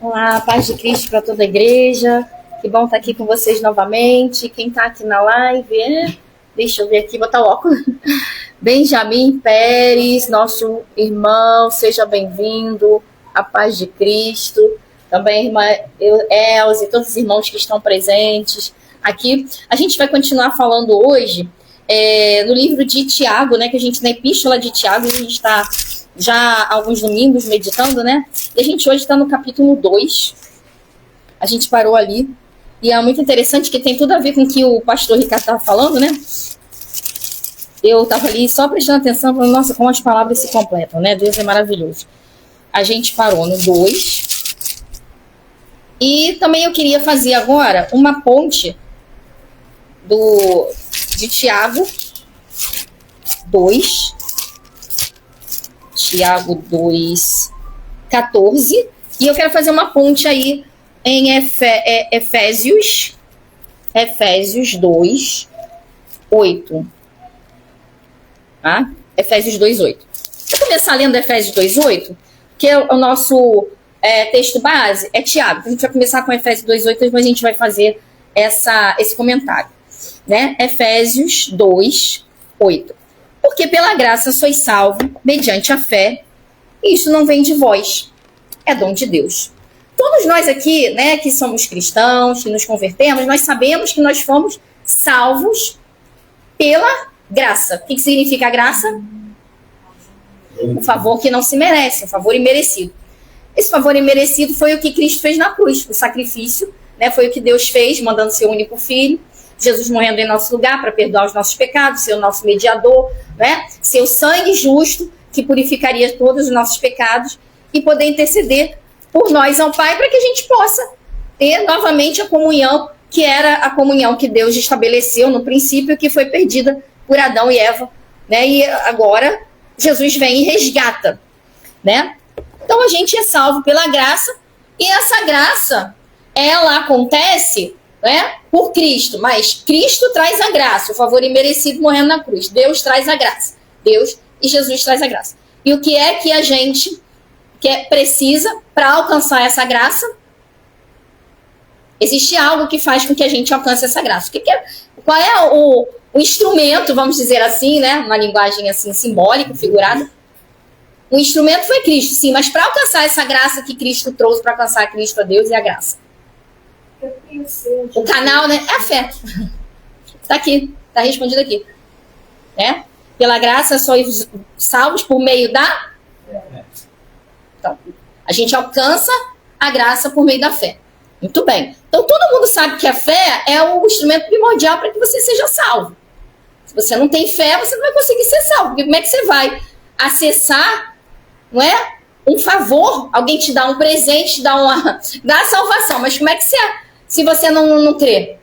Olá, paz de Cristo para toda a igreja. Que bom estar aqui com vocês novamente. Quem está aqui na live, deixa eu ver aqui, botar o óculos. Benjamin Pérez, nosso irmão, seja bem-vindo. A paz de Cristo. Também a irmã Elza e todos os irmãos que estão presentes aqui. A gente vai continuar falando hoje no livro de Tiago, né? Que a gente, na epístola de Tiago, a gente está já há alguns domingos meditando, né? E a gente hoje está no capítulo 2. A gente parou ali. E é muito interessante que tem tudo a ver com o que o pastor Ricardo estava falando, né? Eu estava ali só prestando atenção, falando, nossa, como as palavras se completam, né? Deus é maravilhoso. A gente parou no 2. E também eu queria fazer agora uma ponte de Tiago 2. Tiago 2, 14. E eu quero fazer uma ponte aí em Efésios 2, 8. Tá? Efésios 2, 8. Vou começar lendo Efésios 2, 8, que é o nosso texto base, é Tiago. A gente vai começar com Efésios 2, 8, depois a gente vai fazer esse comentário. Né? Efésios 2, 8. Porque pela graça sois salvo, mediante a fé, e isso não vem de vós, é dom de Deus. Todos nós aqui, né, que somos cristãos, que nos convertemos, nós sabemos que nós fomos salvos pela graça. O que significa a graça? Um favor que não se merece, um favor imerecido. Esse favor imerecido foi o que Cristo fez na cruz, o sacrifício, né, foi o que Deus fez, mandando seu único filho, Jesus morrendo em nosso lugar para perdoar os nossos pecados, ser o nosso mediador, né? Ser o sangue justo que purificaria todos os nossos pecados e poder interceder por nós ao Pai para que a gente possa ter novamente a comunhão que era a comunhão que Deus estabeleceu no princípio, que foi perdida por Adão e Eva, né? E agora Jesus vem e resgata, né? Então a gente é salvo pela graça e essa graça, ela acontece, né, por Cristo, mas Cristo traz a graça, o favor imerecido morrendo na cruz. Deus traz a graça. Deus e Jesus traz a graça. E o que é que a gente precisa para alcançar essa graça? Existe algo que faz com que a gente alcance essa graça. Qual é o instrumento, vamos dizer assim, né, uma linguagem assim simbólica, figurada? O instrumento foi Cristo, sim, mas para alcançar essa graça que Cristo trouxe, para alcançar Cristo a Deus e a graça. O canal, né? É a fé. Está aqui, está respondido aqui. Né? Pela graça sois salvos por meio da... Então, a gente alcança a graça por meio da fé. Muito bem. Então, todo mundo sabe que a fé é o instrumento primordial para que você seja salvo. Se você não tem fé, você não vai conseguir ser salvo. Porque como é que você vai acessar, não é? Um favor, alguém te dá um presente, dá a salvação. Mas como é que você... Se você não crê.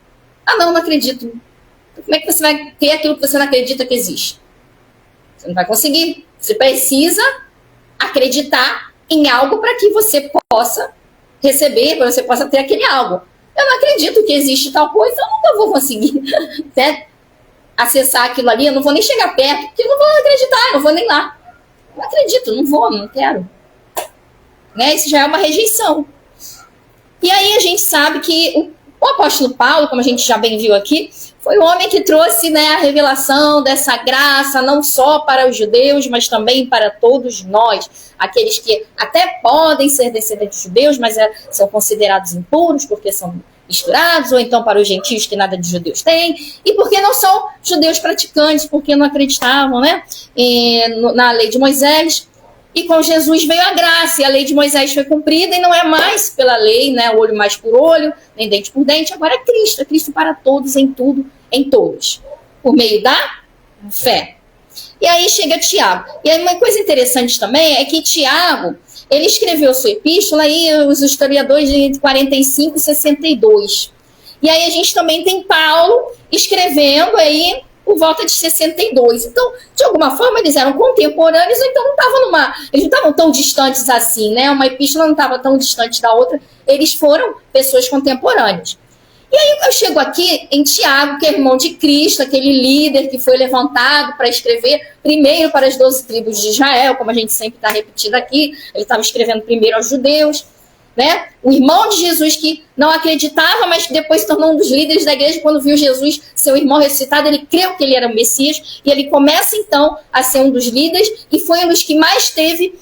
Não acredito. Como é que você vai crer aquilo que você não acredita que existe? Você não vai conseguir. Você precisa acreditar em algo para que você possa receber, para você possa ter aquele algo. Eu não acredito que existe tal coisa, eu nunca vou conseguir, né, acessar aquilo ali, eu não vou nem chegar perto, porque eu não vou acreditar, eu não vou nem lá. Não acredito, não vou, não quero. Né? Isso já é uma rejeição. E aí a gente sabe que o apóstolo Paulo, como a gente já bem viu aqui, foi o homem que trouxe, né, a revelação dessa graça, não só para os judeus, mas também para todos nós. Aqueles que até podem ser descendentes de judeus, mas são considerados impuros porque são misturados, ou então para os gentios que nada de judeus têm, e porque não são judeus praticantes, porque não acreditavam, né, na lei de Moisés. E com Jesus veio a graça, e a lei de Moisés foi cumprida, e não é mais pela lei, né, olho mais por olho, nem dente por dente, agora é Cristo para todos, em tudo, em todos, por meio da fé. E aí chega Tiago. E aí uma coisa interessante também é que Tiago, ele escreveu sua epístola, aí os historiadores de 45 e 62. E aí a gente também tem Paulo escrevendo aí por volta de 62. Então, de alguma forma, eles eram contemporâneos, então eles não estavam tão distantes assim, né? Uma epístola não estava tão distante da outra. Eles foram pessoas contemporâneas. E aí eu chego aqui em Tiago, que é irmão de Cristo, aquele líder que foi levantado para escrever primeiro para as 12 tribos de Israel, como a gente sempre está repetindo aqui. Ele estava escrevendo primeiro aos judeus. né? O irmão de Jesus que não acreditava, mas depois se tornou um dos líderes da igreja. Quando viu Jesus, seu irmão ressuscitado, ele creu que ele era o Messias, e ele começa então a ser um dos líderes, e foi um dos que mais teve,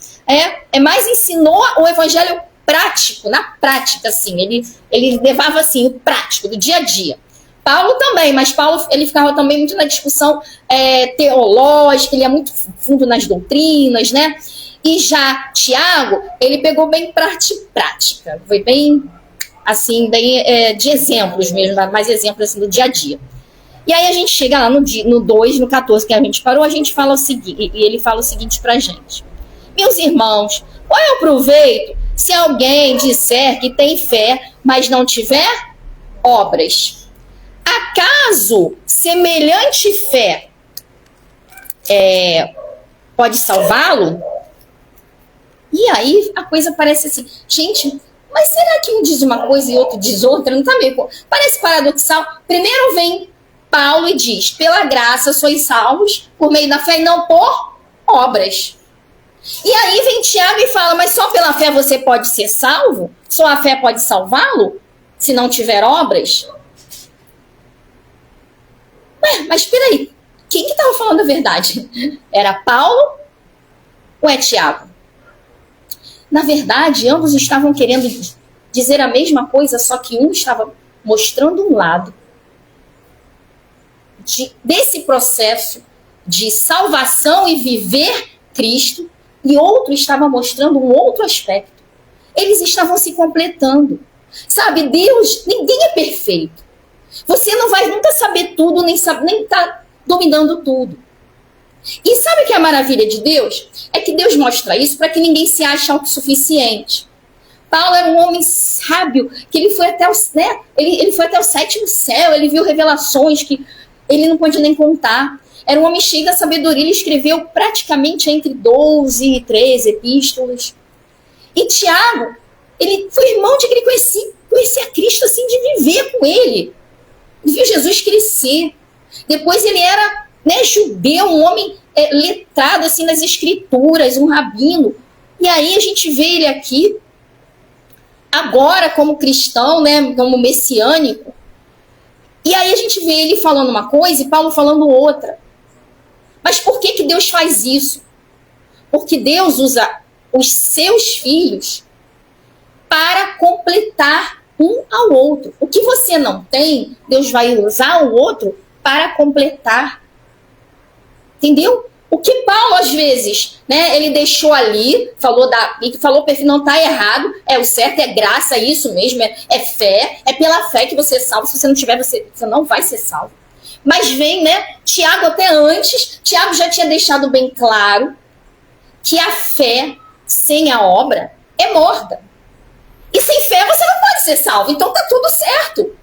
mais ensinou o evangelho prático, na prática, assim. Ele levava assim o prático, do dia a dia. Paulo também, mas Paulo ele ficava também muito na discussão teológica, ele ia muito fundo nas doutrinas, né? E já Tiago, ele pegou bem prática, foi bem, assim, bem de exemplos mesmo, mais exemplos assim, do dia a dia. E aí a gente chega lá no 2, no 14, que a gente parou, a gente fala o seguinte, e ele fala o seguinte pra gente. Meus irmãos, qual é o proveito se alguém disser que tem fé, mas não tiver obras? Acaso semelhante fé pode salvá-lo? E aí a coisa parece assim, gente, mas será que um diz uma coisa e outro diz outra? Não tá meio... Parece paradoxal. Primeiro vem Paulo e diz, pela graça sois salvos por meio da fé e não por obras. E aí vem Tiago e fala, mas só pela fé você pode ser salvo? Só a fé pode salvá-lo? Se não tiver obras? Mas peraí, quem que estava falando a verdade? Era Paulo ou é Tiago? Na verdade, ambos estavam querendo dizer a mesma coisa, só que um estava mostrando um lado desse processo de salvação e viver Cristo, e outro estava mostrando um outro aspecto. Eles estavam se completando. Sabe, Deus, ninguém é perfeito. Você não vai nunca saber tudo, nem tá dominando tudo. E sabe o que é a maravilha de Deus? É que Deus mostra isso para que ninguém se ache autossuficiente. Paulo era um homem sábio, que ele foi até ele foi até o 7º céu, ele viu revelações que ele não pôde nem contar. Era um homem cheio da sabedoria, ele escreveu praticamente entre 12 e 13 epístolas. E Tiago, ele foi irmão de que ele conhecia Cristo, assim, de viver com ele. Ele viu Jesus crescer. Depois ele era judeu, um homem letrado assim, nas escrituras, um rabino. E aí a gente vê ele aqui, agora como cristão, né, como messiânico. E aí a gente vê ele falando uma coisa e Paulo falando outra. Mas por que Deus faz isso? Porque Deus usa os seus filhos para completar um ao outro. O que você não tem, Deus vai usar o outro para completar. Entendeu? O que Paulo, às vezes, ele deixou ali, falou não está errado, é o certo, é graça, é isso mesmo, é fé, é pela fé que você é salvo. Se você não tiver, você não vai ser salvo. Mas vem, Tiago até antes, Tiago já tinha deixado bem claro que a fé sem a obra é morta. E sem fé você não pode ser salvo, então tá tudo certo.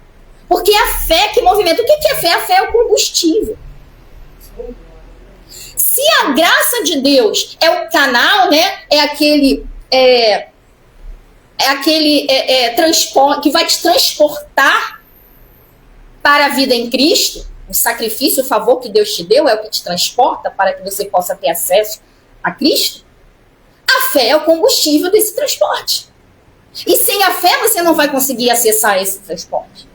Porque é a fé que movimenta. O que é fé? A fé é o combustível. Se a graça de Deus é o canal, é aquele transporte que vai te transportar para a vida em Cristo, o sacrifício, o favor que Deus te deu é o que te transporta para que você possa ter acesso a Cristo, a fé é o combustível desse transporte. E sem a fé você não vai conseguir acessar esse transporte.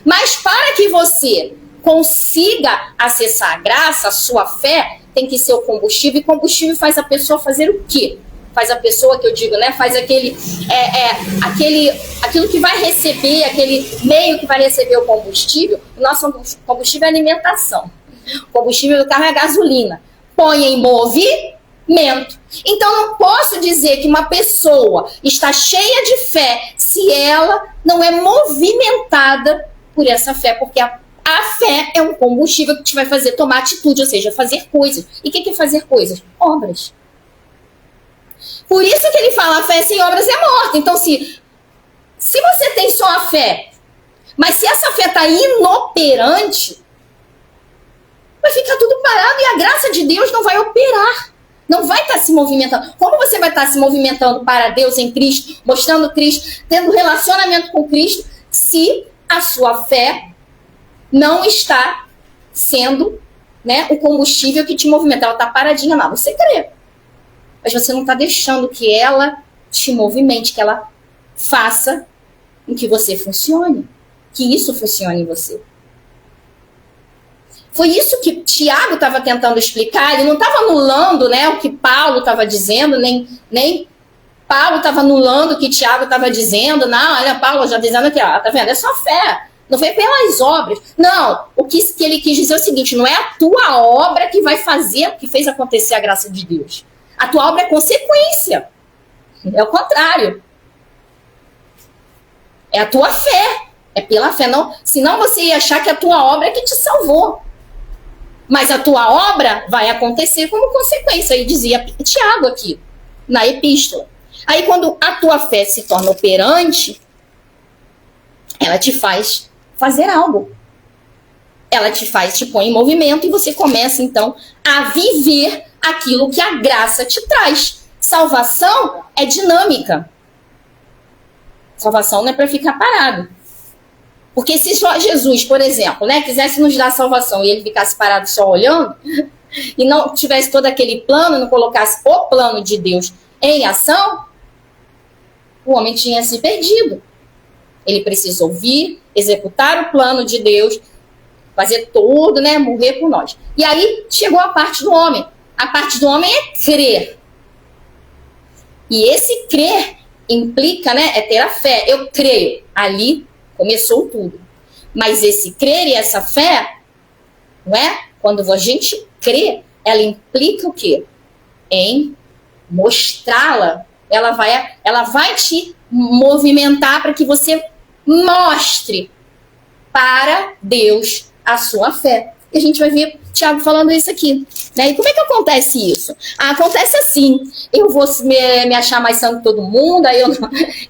Mas para que você consiga acessar a graça, a sua fé, tem que ser o combustível. E combustível faz a pessoa fazer o quê? Faz a pessoa, que eu digo, faz aquilo que vai receber, aquele meio que vai receber o combustível. O nosso combustível é alimentação. O combustível do carro é a gasolina. Põe em movimento. Então, não posso dizer que uma pessoa está cheia de fé se ela não é movimentada por essa fé, porque a fé é um combustível que te vai fazer tomar atitude, ou seja, fazer coisas. E o que é fazer coisas? Obras. Por isso que ele fala, a fé sem obras é morta. Então, se você tem só a fé, mas se essa fé está inoperante, vai ficar tudo parado e a graça de Deus não vai operar. Não vai estar se movimentando. Como você vai estar se movimentando para Deus em Cristo, mostrando Cristo, tendo relacionamento com Cristo, se a sua fé não está sendo o combustível que te movimenta? Ela está paradinha lá, você crê. Mas você não está deixando que ela te movimente, que ela faça com que você funcione, que isso funcione em você. Foi isso que Tiago estava tentando explicar. Ele não estava anulando, né, o que Paulo estava dizendo, nem Paulo estava anulando o que Tiago estava dizendo. Não, olha, Paulo já dizendo aqui, ó, tá vendo? É só fé. Não vem pelas obras. Não, o que ele quis dizer é o seguinte, não é a tua obra que vai fazer, que fez acontecer a graça de Deus. A tua obra é consequência. É o contrário. É a tua fé. É pela fé. Não, senão você ia achar que a tua obra é que te salvou. Mas a tua obra vai acontecer como consequência. Aí dizia Tiago aqui, na epístola. Aí quando a tua fé se torna operante, ela te faz fazer algo. Ela te põe em movimento e você começa então a viver aquilo que a graça te traz. Salvação é dinâmica. Salvação não é para ficar parado. Porque se só Jesus, por exemplo, né, quisesse nos dar salvação e ele ficasse parado só olhando, e não tivesse todo aquele plano, não colocasse o plano de Deus em ação, o homem tinha se perdido. Ele precisa ouvir, executar o plano de Deus, fazer tudo, né, morrer por nós. E aí chegou a parte do homem. A parte do homem é crer. E esse crer implica, né, é ter a fé. Eu creio. Ali começou tudo. Mas esse crer e essa fé, não é? Quando a gente crê, ela implica o quê? Em mostrá-la. Ela vai te movimentar para que você mostre para Deus a sua fé. E a gente vai ver Tiago falando isso aqui. Né? E como é que acontece isso? Acontece assim, eu vou me achar mais santo que todo mundo, aí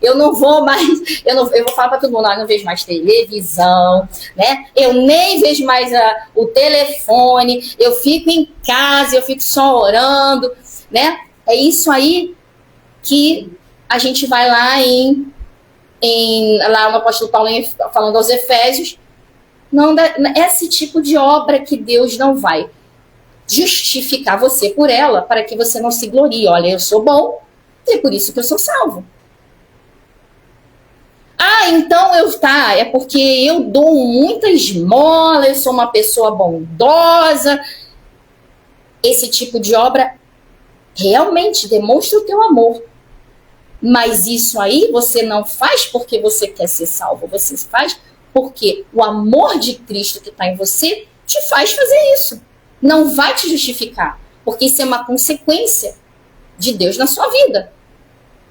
eu não vou mais, eu vou falar para todo mundo, eu não vejo mais televisão, né? Eu nem vejo mais o telefone, eu fico em casa, eu fico só orando, né? É isso aí que a gente vai lá lá no apóstolo Paulo falando aos Efésios, não, esse tipo de obra que Deus não vai justificar você por ela, para que você não se glorie. Olha, eu sou bom, e é por isso que eu sou salvo. Então é porque eu dou muita esmola, eu sou uma pessoa bondosa. Esse tipo de obra realmente demonstra o teu amor. Mas isso aí você não faz porque você quer ser salvo, você faz porque o amor de Cristo que está em você te faz fazer isso. Não vai te justificar, porque isso é uma consequência de Deus na sua vida.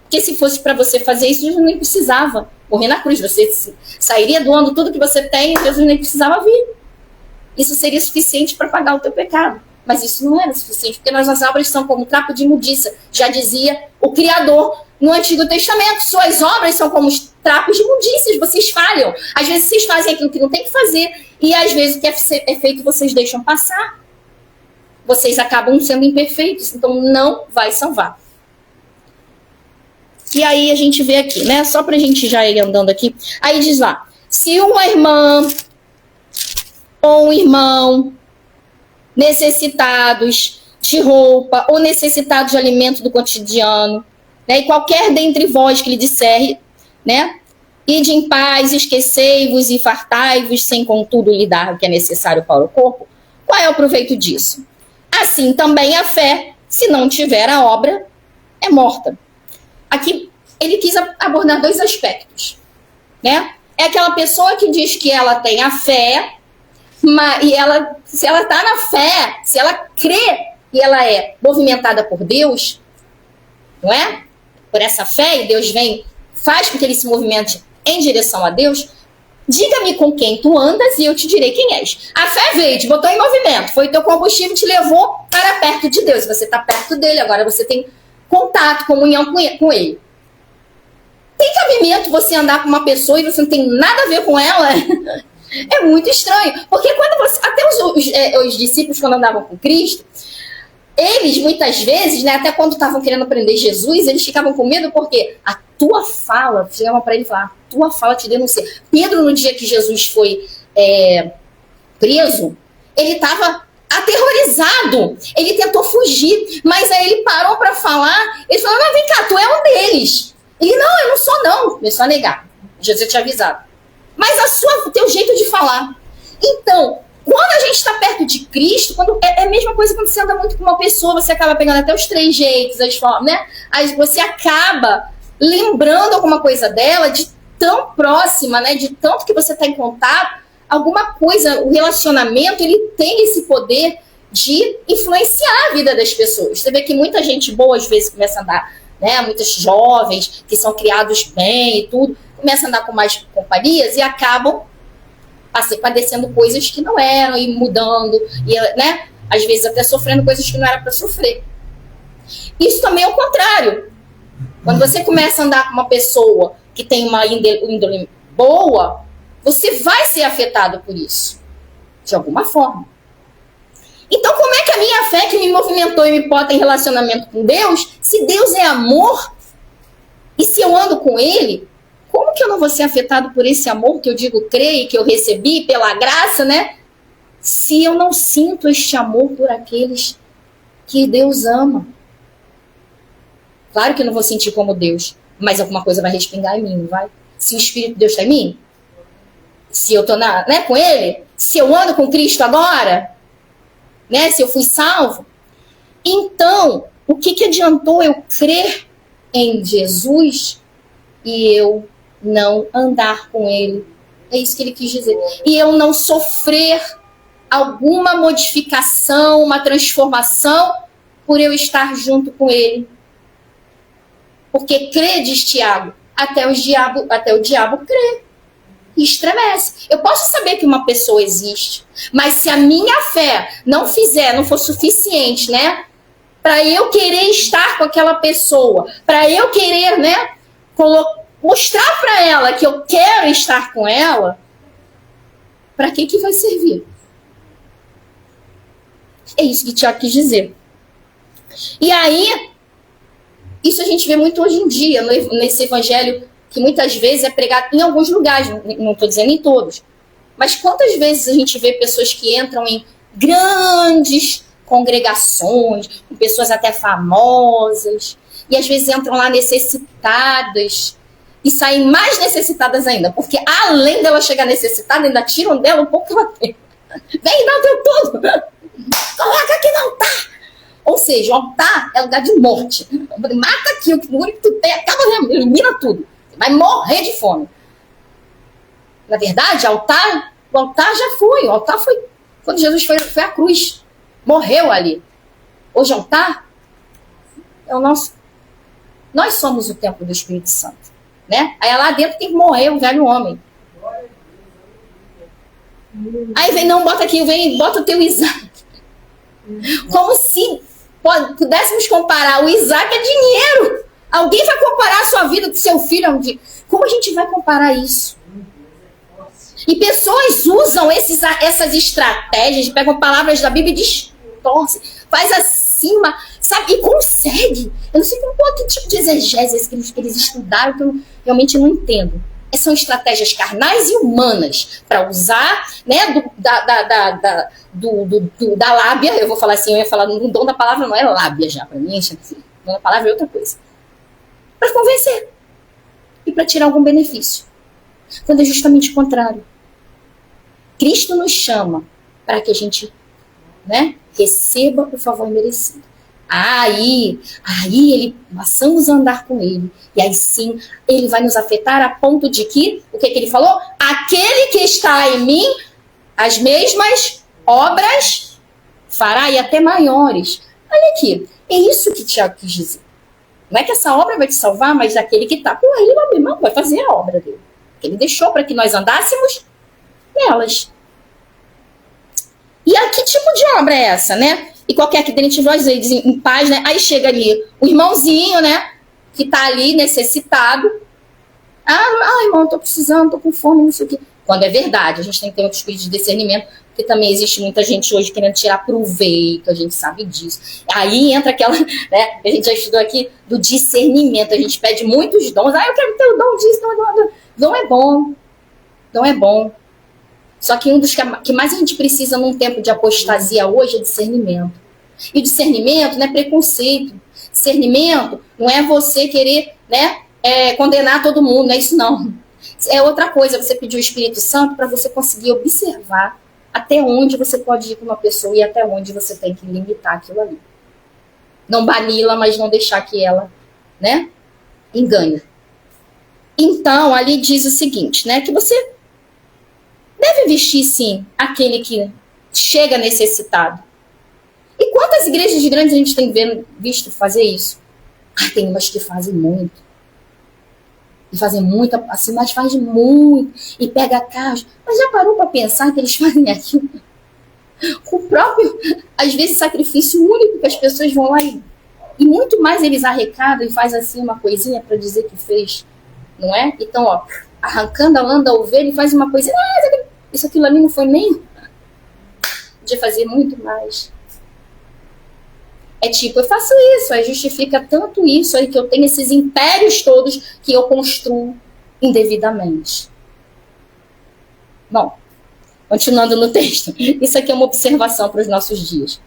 Porque se fosse para você fazer isso, Jesus nem precisava morrer na cruz. Você sairia doando tudo que você tem e Jesus nem precisava vir. Isso seria suficiente para pagar o teu pecado. Mas isso não era suficiente, porque nossas obras são como trapo de imundícia. Já dizia o Criador no Antigo Testamento. Suas obras são como os trapos de imundícias. Vocês falham. Às vezes vocês fazem aquilo que não tem que fazer. E às vezes o que é feito vocês deixam passar. Vocês acabam sendo imperfeitos. Então não vai salvar. E aí a gente vê aqui, né? Só pra gente já ir andando aqui. Aí diz lá. Se uma irmã ou um irmão necessitados de roupa ou necessitados de alimento do cotidiano, né? E qualquer dentre vós que lhe disser, né? Ide em paz, esquecei-vos e fartai-vos, sem contudo lhe dar o que é necessário para o corpo. Qual é o proveito disso? Assim também a fé, se não tiver a obra, é morta. Aqui ele quis abordar dois aspectos, né? É aquela pessoa que diz que ela tem a fé, e se ela está na fé, se ela crê e ela é movimentada por Deus, não é? Por essa fé, e Deus faz com que ele se movimente em direção a Deus. Diga-me com quem tu andas e eu te direi quem és. A fé veio, te botou em movimento, foi o teu combustível, te levou para perto de Deus. Você está perto dele, agora você tem contato, comunhão com ele. Tem cabimento você andar com uma pessoa e você não tem nada a ver com ela? É muito estranho, porque até os discípulos, quando andavam com Cristo, eles muitas vezes, né, até quando estavam querendo aprender Jesus, eles ficavam com medo porque a tua fala, chegavam para ele e falavam, a tua fala te denuncia. Pedro, no dia que Jesus foi preso, ele estava aterrorizado, ele tentou fugir, mas aí ele parou para falar, ele falou, mas vem cá, tu é um deles. Ele, não, eu não sou não. Começou a negar. Jesus tinha avisado. Mas o teu jeito de falar. Então, quando a gente está perto de Cristo, é a mesma coisa quando você anda muito com uma pessoa, você acaba pegando até os trejeitos, as formas, né? Aí você acaba lembrando alguma coisa dela, de tão próxima, né? De tanto que você está em contato, alguma coisa, o relacionamento, ele tem esse poder de influenciar a vida das pessoas. Você vê que muita gente boa, às vezes, começa a andar, né? Muitos jovens que são criados bem e tudo, começam a andar com mais companhias e acabam padecendo coisas que não eram, e mudando, e, né? Às vezes até sofrendo coisas que não era para sofrer. Isso também é o contrário. Quando você começa a andar com uma pessoa que tem uma índole boa, você vai ser afetado por isso, de alguma forma. Então, como é que a minha fé que me movimentou e me bota em relacionamento com Deus, se Deus é amor, e se eu ando com Ele, como que eu não vou ser afetado por esse amor que eu digo creio, que eu recebi pela graça, né? Se eu não sinto este amor por aqueles que Deus ama. Claro que eu não vou sentir como Deus, mas alguma coisa vai respingar em mim, não vai? Se o Espírito de Deus está em mim, se eu estou com Ele, se eu ando com Cristo agora, né? Se eu fui salvo, então, o que adiantou eu crer em Jesus e eu não andar com Ele? É isso que ele quis dizer. E eu não sofrer alguma modificação, uma transformação por eu estar junto com Ele. Porque crê, diz Tiago, até o diabo crê e estremece. Eu posso saber que uma pessoa existe, mas se a minha fé não for suficiente, né, para eu querer estar com aquela pessoa, para eu querer, né, mostrar para ela que eu quero estar com ela, para que vai servir? É isso que Tiago quis dizer. E aí, isso a gente vê muito hoje em dia, nesse evangelho que muitas vezes é pregado em alguns lugares, não estou dizendo em todos, mas quantas vezes a gente vê pessoas que entram em grandes congregações, com pessoas até famosas, e às vezes entram lá necessitadas, e saem mais necessitadas ainda, porque além dela chegar necessitada, ainda tiram dela um pouco que ela tem. Vem, dá o teu todo, coloca aqui no altar. Ou seja, o altar é lugar de morte. Mata aqui, o único que tu tem, acaba, elimina tudo. Você vai morrer de fome. Na verdade, o altar já foi. O altar foi quando Jesus foi à cruz. Morreu ali. Hoje, o altar é o nosso. Nós somos o templo do Espírito Santo. Né? Aí lá dentro tem que morrer o velho homem. Aí vem, não, bota aqui, vem, bota o teu Isaac. Como se pudéssemos comparar o Isaac a dinheiro. Alguém vai comparar a sua vida com seu filho? Como a gente vai comparar isso? E pessoas usam essas estratégias, pegam palavras da Bíblia e distorcem, faz acima, sabe? E consegue. Eu não sei que tipo de exegese que eles estudaram, que eu realmente não entendo. São estratégias carnais e humanas para usar, né, da lábia. Eu vou falar assim, eu ia falar, o dom da palavra não é lábia já, para mim, o dom da palavra é outra coisa. Para convencer e para tirar algum benefício. Quando é justamente o contrário. Cristo nos chama para que a gente, né, receba o favor merecido. Aí passamos a andar com Ele. E aí sim, Ele vai nos afetar a ponto de que, o que Ele falou? Aquele que está em mim, as mesmas obras fará, e até maiores. Olha aqui, é isso que Tiago quis dizer. Não é que essa obra vai te salvar, mas aquele que está com Ele, meu irmão, vai fazer a obra dele. Que Ele deixou para que nós andássemos nelas. E a que tipo de obra é essa, né? E qualquer que dentre vós em paz, né? Aí chega ali o irmãozinho, né? Que tá ali necessitado. Irmão, tô precisando, tô com fome, não sei o quê. Quando é verdade, a gente tem que ter um espírito de discernimento, porque também existe muita gente hoje querendo tirar proveito, a gente sabe disso. Aí entra aquela, né? Que a gente já estudou aqui, do discernimento. A gente pede muitos dons. Eu quero ter o dom disso, dom é bom. Dom é bom. Só que um dos que mais a gente precisa num tempo de apostasia hoje é discernimento. E o discernimento não é preconceito. Discernimento não é você querer, né, condenar todo mundo, não é isso não. É outra coisa, você pedir o Espírito Santo para você conseguir observar até onde você pode ir com uma pessoa e até onde você tem que limitar aquilo ali. Não bani-la, mas não deixar que ela, né, engane. Então, ali diz o seguinte, né, que você deve vestir, sim, aquele que chega necessitado. E quantas igrejas grandes a gente tem visto fazer isso? Tem umas que fazem muito. E fazem muito, assim, mas faz muito. E pega carros. Mas já parou para pensar que eles fazem aquilo? O próprio, às vezes, sacrifício único que as pessoas vão lá e muito mais eles arrecadam e faz assim uma coisinha para dizer que fez, não é? Então, ó, arrancando a lã da ovelha e faz uma coisinha. Isso aquilo ali não foi nem... Podia fazer muito mais. É tipo, eu faço isso, aí justifica tanto isso aí que eu tenho esses impérios todos que eu construo indevidamente. Bom, continuando no texto. Isso aqui é uma observação para os nossos dias.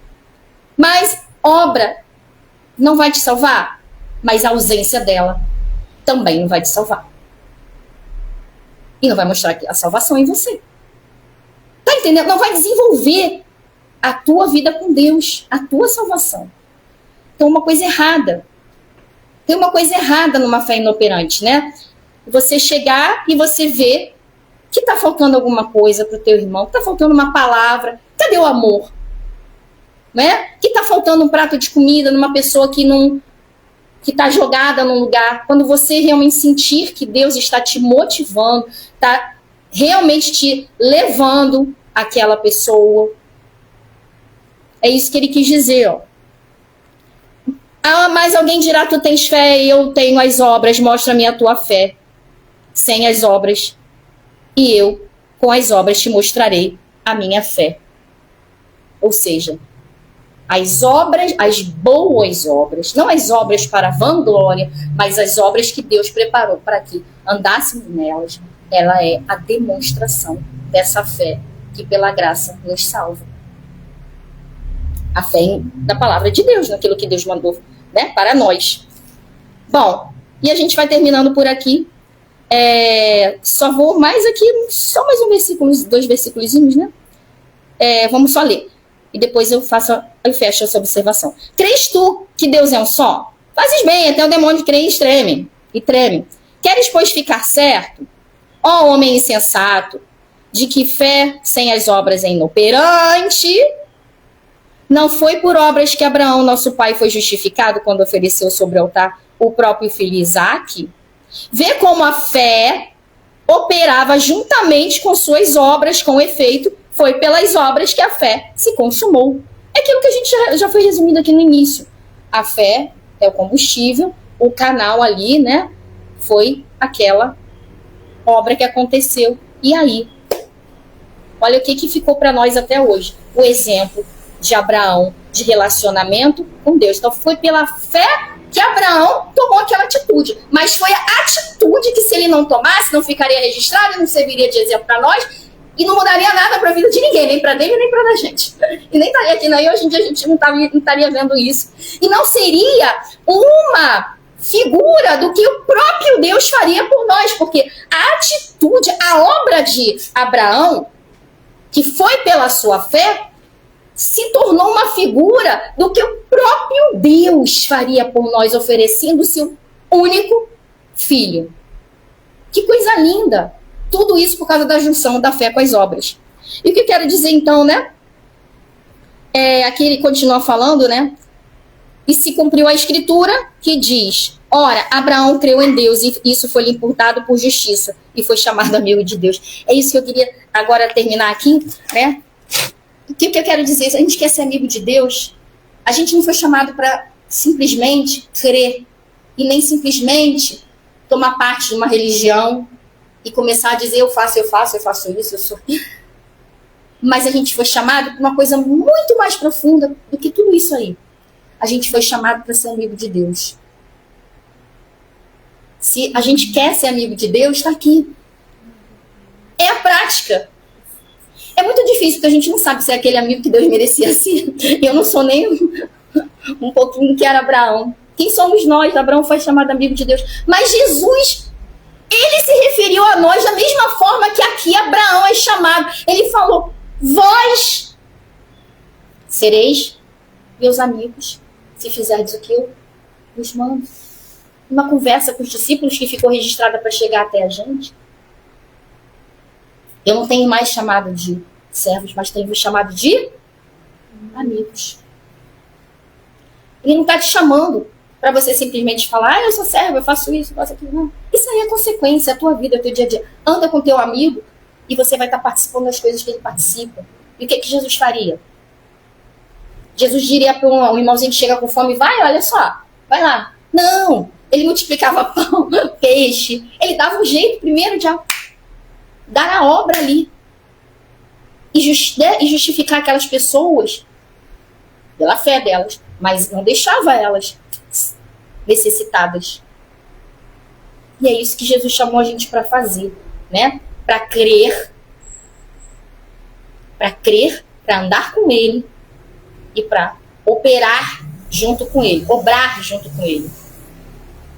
Mas obra não vai te salvar, mas a ausência dela também não vai te salvar. E não vai mostrar a salvação em você. Tá entendendo? Não vai desenvolver a tua vida com Deus, a tua salvação. Tem uma coisa errada. Tem uma coisa errada numa fé inoperante, né? Você chegar e você ver que tá faltando alguma coisa pro teu irmão, que tá faltando uma palavra. Cadê o amor? Né? Que tá faltando um prato de comida numa pessoa que tá jogada num lugar. Quando você realmente sentir que Deus está te motivando, tá realmente te levando àquela pessoa. É isso que ele quis dizer, ó. Mas alguém dirá, tu tens fé e eu tenho as obras, mostra-me a tua fé. Sem as obras, e eu, com as obras, te mostrarei a minha fé. Ou seja, as obras, as boas obras, não as obras para vanglória, mas as obras que Deus preparou para que andássemos nelas, ela é a demonstração dessa fé que pela graça nos salva. A fé da palavra de Deus, naquilo que Deus mandou, né, para nós. Bom, e a gente vai terminando por aqui. Só vou mais aqui, só mais um versículo, 2 versículos, né? Vamos só ler. E depois eu fecho essa observação. Crês tu que Deus é um só? Fazes bem, até o demônio crê e treme. Queres, pois, ficar certo? Ó homem insensato, de que fé sem as obras é inoperante. Não foi por obras que Abraão, nosso pai, foi justificado quando ofereceu sobre o altar o próprio filho Isaque? Vê como a fé operava juntamente com suas obras, com efeito, foi pelas obras que a fé se consumou. É aquilo que a gente já foi resumido aqui no início. A fé é o combustível, o canal ali, né, foi aquela obra que aconteceu. E aí, olha o que ficou para nós até hoje. O exemplo de Abraão, de relacionamento com Deus. Então, foi pela fé que Abraão tomou aquela atitude. Mas foi a atitude que, se ele não tomasse, não ficaria registrada, não serviria de exemplo para nós e não mudaria nada para a vida de ninguém, nem para dele, nem para a gente. E nem estaria aqui, né? E hoje em dia a gente não estaria vendo isso. E não seria uma figura do que o próprio Deus faria por nós, porque a atitude, a obra de Abraão, que foi pela sua fé, se tornou uma figura do que o próprio Deus faria por nós, oferecendo o seu único filho. Que coisa linda! Tudo isso por causa da junção da fé com as obras. E o que eu quero dizer então, né? Aqui ele continua falando, né? E se cumpriu a escritura que diz: ora, Abraão creu em Deus e isso foi lhe imputado por justiça e foi chamado amigo de Deus. É isso que eu queria agora terminar aqui, né? O que eu quero dizer? Se a gente quer ser amigo de Deus, a gente não foi chamado para simplesmente crer e nem simplesmente tomar parte de uma religião e começar a dizer eu faço isso, eu sou. Mas a gente foi chamado para uma coisa muito mais profunda do que tudo isso aí. A gente foi chamado para ser amigo de Deus. Se a gente quer ser amigo de Deus, está aqui. É a prática. É muito difícil, porque a gente não sabe se é aquele amigo que Deus merecia ser. Eu não sou nem um pouquinho que era Abraão. Quem somos nós? Abraão foi chamado amigo de Deus. Mas Jesus, ele se referiu a nós da mesma forma que aqui Abraão é chamado. Ele falou, vós sereis meus amigos, se fizerdes o que eu vos mando. Uma conversa com os discípulos que ficou registrada para chegar até a gente. Eu não tenho mais chamado de servos, mas tenho chamado de amigos. Ele não está te chamando para você simplesmente falar, eu sou servo, eu faço isso, eu faço aquilo. Não. Isso aí é consequência, é a tua vida, é o teu dia a dia. Anda com teu amigo e você vai estar participando das coisas que ele participa. E o que Jesus faria? Jesus diria para um irmãozinho que chega com fome, vai, olha só, vai lá. Não, ele multiplicava pão, peixe. Ele dava um jeito primeiro de dar a obra ali. E justificar aquelas pessoas pela fé delas, mas não deixava elas necessitadas. E é isso que Jesus chamou a gente para fazer, né? Para crer, para andar com ele e para operar junto com ele, obrar junto com ele.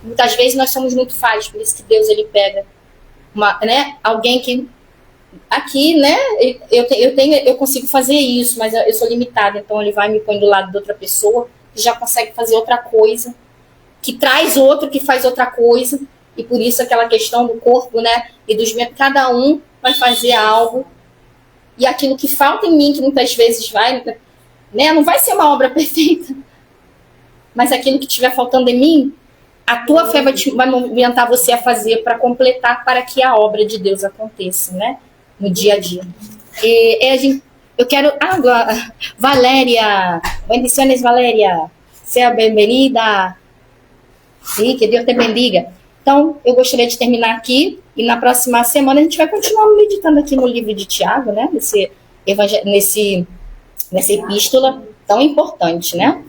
Muitas vezes nós somos muito falhos, por isso que Deus ele pega alguém que aqui, né, eu consigo fazer isso, mas eu sou limitada, então ele vai me pôr do lado de outra pessoa que já consegue fazer outra coisa, que traz outro que faz outra coisa, e por isso aquela questão do corpo, né, e dos membros, cada um vai fazer algo, e aquilo que falta em mim, que muitas vezes vai, né, não vai ser uma obra perfeita, mas aquilo que estiver faltando em mim, a tua fé vai movimentar você a fazer para completar, para que a obra de Deus aconteça, né? No dia a dia. Eu quero... Valéria. Bendiciones, Valéria. Seja bem-vinda. Sim, que Deus te bendiga. Então, eu gostaria de terminar aqui. E na próxima semana a gente vai continuar meditando aqui no livro de Tiago, né? Nessa epístola tão importante, né?